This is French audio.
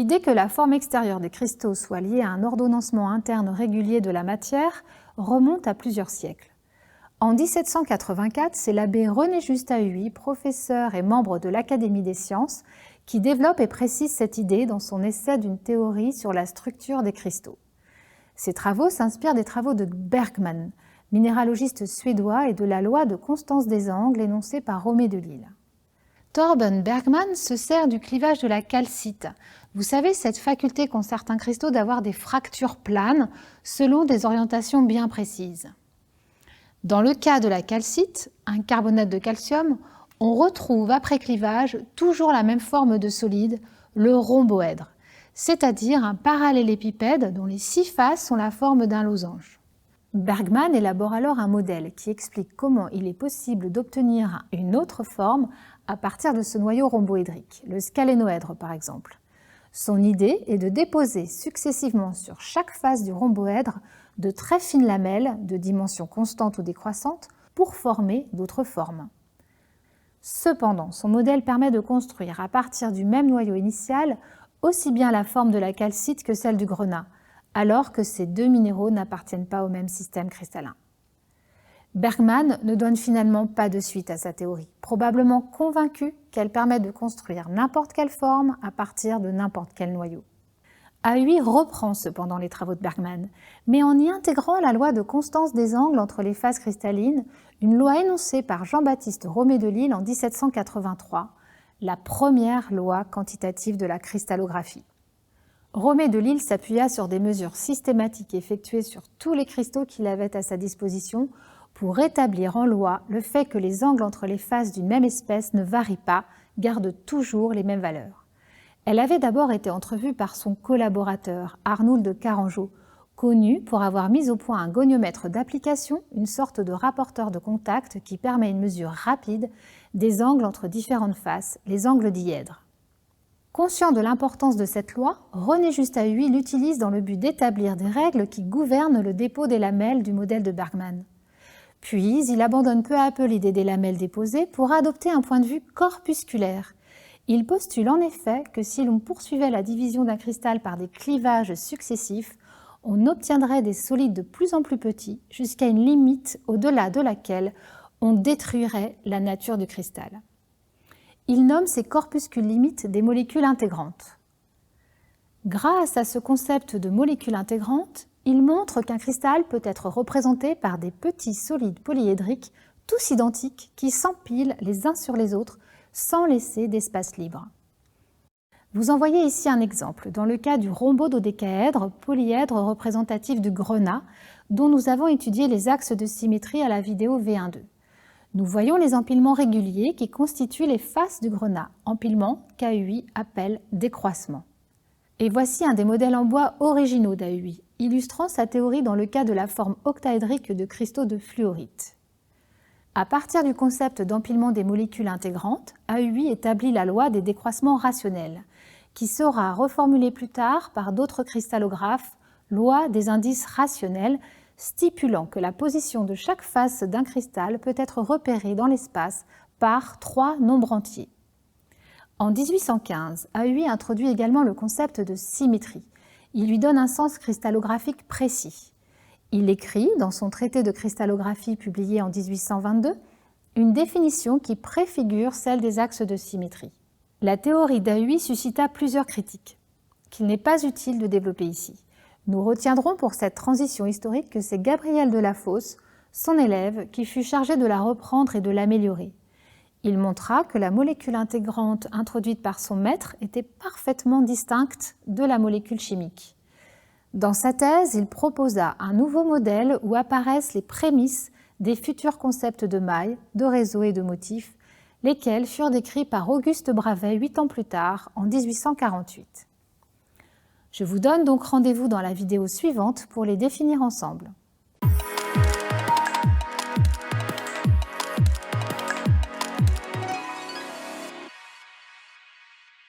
L'idée que la forme extérieure des cristaux soit liée à un ordonnancement interne régulier de la matière remonte à plusieurs siècles. En 1784, c'est l'abbé René-Juste Haüy, professeur et membre de l'Académie des sciences, qui développe et précise cette idée dans son essai d'une théorie sur la structure des cristaux. Ces travaux s'inspirent des travaux de Bergman, minéralogiste suédois, et de la loi de constance des angles énoncée par Romée de Lisle. Torben Bergman se sert du clivage de la calcite. Vous savez, cette faculté qu'ont certains cristaux d'avoir des fractures planes selon des orientations bien précises. Dans le cas de la calcite, un carbonate de calcium, on retrouve après clivage toujours la même forme de solide, le rhomboèdre, c'est-à-dire un parallélépipède dont les 6 faces ont la forme d'un losange. Bergman élabore alors un modèle qui explique comment il est possible d'obtenir une autre forme à partir de ce noyau rhomboédrique, le scalénoèdre par exemple. Son idée est de déposer successivement sur chaque face du rhomboèdre de très fines lamelles de dimension constante ou décroissante pour former d'autres formes. Cependant, son modèle permet de construire à partir du même noyau initial aussi bien la forme de la calcite que celle du grenat, alors que ces deux minéraux n'appartiennent pas au même système cristallin. Bergman ne donne finalement pas de suite à sa théorie, probablement convaincu qu'elle permet de construire n'importe quelle forme à partir de n'importe quel noyau. Haüy reprend cependant les travaux de Bergman, mais en y intégrant la loi de constance des angles entre les phases cristallines, une loi énoncée par Jean-Baptiste Romée de Lisle en 1783, la première loi quantitative de la cristallographie. Romée de Lisle s'appuya sur des mesures systématiques effectuées sur tous les cristaux qu'il avait à sa disposition pour établir en loi le fait que les angles entre les faces d'une même espèce ne varient pas, gardent toujours les mêmes valeurs. Elle avait d'abord été entrevue par son collaborateur, Arnould de Carangeau, connu pour avoir mis au point un goniomètre d'application, une sorte de rapporteur de contact qui permet une mesure rapide des angles entre différentes faces, les angles dièdres. Conscient de l'importance de cette loi, René-Juste Haüy l'utilise dans le but d'établir des règles qui gouvernent le dépôt des lamelles du modèle de Bergman. Puis, il abandonne peu à peu l'idée des lamelles déposées pour adopter un point de vue corpusculaire. Il postule en effet que si l'on poursuivait la division d'un cristal par des clivages successifs, on obtiendrait des solides de plus en plus petits, jusqu'à une limite au-delà de laquelle on détruirait la nature du cristal. Il nomme ces corpuscules limites des molécules intégrantes. Grâce à ce concept de molécules intégrantes, il montre qu'un cristal peut être représenté par des petits solides polyédriques, tous identiques, qui s'empilent les uns sur les autres sans laisser d'espace libre. Vous en voyez ici un exemple, dans le cas du rhombo-dodécaèdre, polyèdre représentatif du grenat, dont nous avons étudié les axes de symétrie à la vidéo V1.2. Nous voyons les empilements réguliers qui constituent les faces du grenat, empilement qu'Haüy appelle décroissement. Et voici un des modèles en bois originaux d'Haüy, illustrant sa théorie dans le cas de la forme octaédrique de cristaux de fluorite. À partir du concept d'empilement des molécules intégrantes, Haüy établit la loi des décroissements rationnels, qui sera reformulée plus tard par d'autres cristallographes, loi des indices rationnels, stipulant que la position de chaque face d'un cristal peut être repérée dans l'espace par 3 nombres entiers. En 1815, Haüy introduit également le concept de symétrie. Il lui donne un sens cristallographique précis. Il écrit, dans son traité de cristallographie publié en 1822, une définition qui préfigure celle des axes de symétrie. La théorie d'Haüy suscita plusieurs critiques, qu'il n'est pas utile de développer ici. Nous retiendrons pour cette transition historique que c'est Gabriel de la Fosse, son élève, qui fut chargé de la reprendre et de l'améliorer. Il montra que la molécule intégrante introduite par son maître était parfaitement distincte de la molécule chimique. Dans sa thèse, il proposa un nouveau modèle où apparaissent les prémices des futurs concepts de mailles, de réseaux et de motifs, lesquels furent décrits par Auguste Bravet 8 ans plus tard, en 1848. Je vous donne donc rendez-vous dans la vidéo suivante pour les définir ensemble.